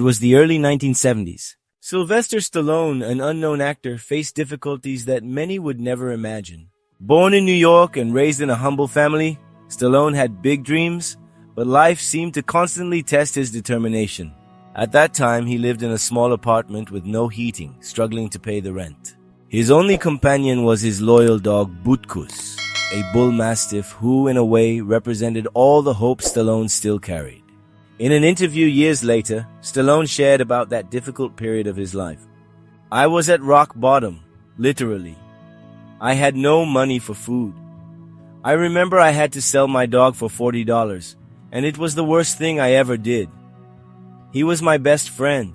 It was the early 1970s. Sylvester Stallone, an unknown actor, faced difficulties that many would never imagine. Born in New York and raised in a humble family, Stallone had big dreams, but life seemed to constantly test his determination. At that time, he lived in a small apartment with no heating, struggling to pay the rent. His only companion was his loyal dog, Butkus, a bull mastiff who, in a way, represented all the hope Stallone still carried. In an interview years later, Stallone shared about that difficult period of his life. "I was at rock bottom, literally. I had no money for food. I remember I had to sell my dog for $40, and it was the worst thing I ever did. He was my best friend,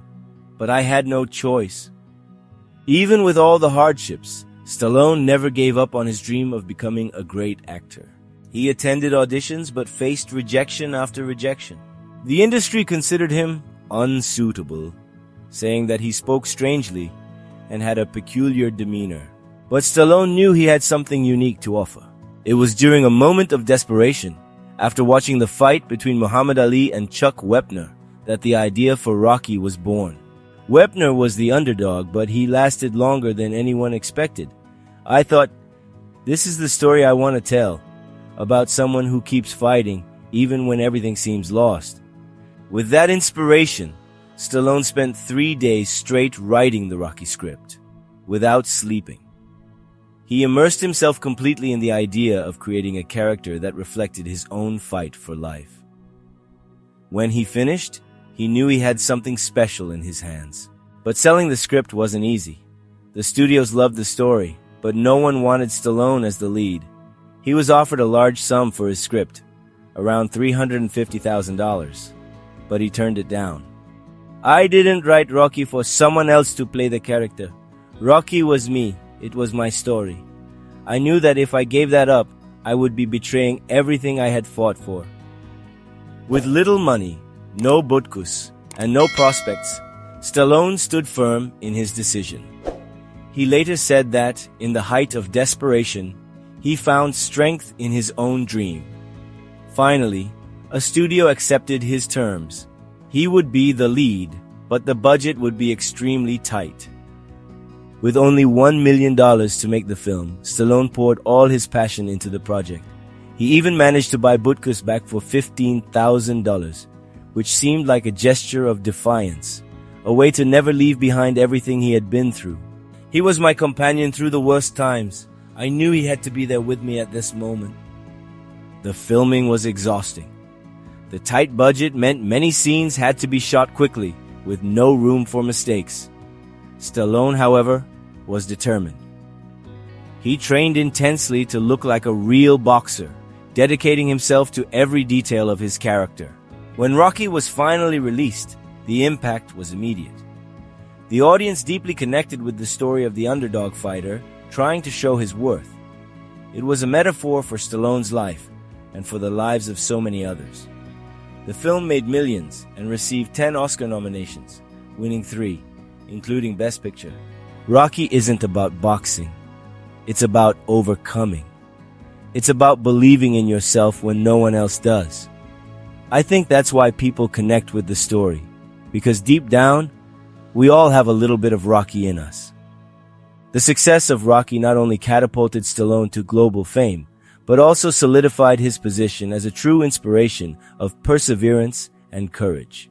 but I had no choice." Even with all the hardships, Stallone never gave up on his dream of becoming a great actor. He attended auditions but faced rejection after rejection. The industry considered him unsuitable, saying that he spoke strangely and had a peculiar demeanor. But Stallone knew he had something unique to offer. It was during a moment of desperation, after watching the fight between Muhammad Ali and Chuck Wepner, that the idea for Rocky was born. Wepner was the underdog, but he lasted longer than anyone expected. I thought, this is the story I want to tell, about someone who keeps fighting even when everything seems lost. With that inspiration, Stallone spent 3 days straight writing the Rocky script, without sleeping. He immersed himself completely in the idea of creating a character that reflected his own fight for life. When he finished, he knew he had something special in his hands. But selling the script wasn't easy. The studios loved the story, but no one wanted Stallone as the lead. He was offered a large sum for his script, around $350,000, but he turned it down. "I didn't write Rocky for someone else to play the character. Rocky was me. It was my story. I knew that if I gave that up, I would be betraying everything I had fought for." With little money, no Butkus, and no prospects, Stallone stood firm in his decision. He later said that, in the height of desperation, he found strength in his own dream. Finally, a studio accepted his terms. He would be the lead, but the budget would be extremely tight. With only $1 million to make the film, Stallone poured all his passion into the project. He even managed to buy Butkus back for $15,000, which seemed like a gesture of defiance, a way to never leave behind everything he had been through. "He was my companion through the worst times. I knew he had to be there with me at this moment." The filming was exhausting. The tight budget meant many scenes had to be shot quickly, with no room for mistakes. Stallone, however, was determined. He trained intensely to look like a real boxer, dedicating himself to every detail of his character. When Rocky was finally released, the impact was immediate. The audience deeply connected with the story of the underdog fighter, trying to show his worth. It was a metaphor for Stallone's life, and for the lives of so many others. The film made millions and received 10 Oscar nominations, winning 3, including Best Picture. Rocky isn't about boxing. It's about overcoming. It's about believing in yourself when no one else does. I think that's why people connect with the story, because deep down, we all have a little bit of Rocky in us. The success of Rocky not only catapulted Stallone to global fame, but also solidified his position as a true inspiration of perseverance and courage.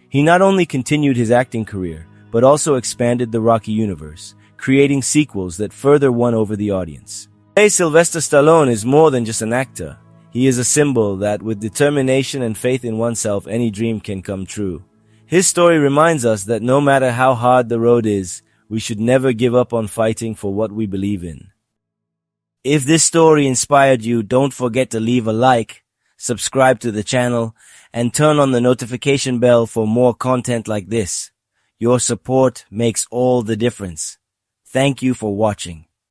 He not only continued his acting career, but also expanded the Rocky universe, creating sequels that further won over the audience. Today, Sylvester Stallone is more than just an actor. He is a symbol that with determination and faith in oneself, any dream can come true. His story reminds us that no matter how hard the road is, we should never give up on fighting for what we believe in. If this story inspired you, don't forget to leave a like, subscribe to the channel, and turn on the notification bell for more content like this. Your support makes all the difference. Thank you for watching.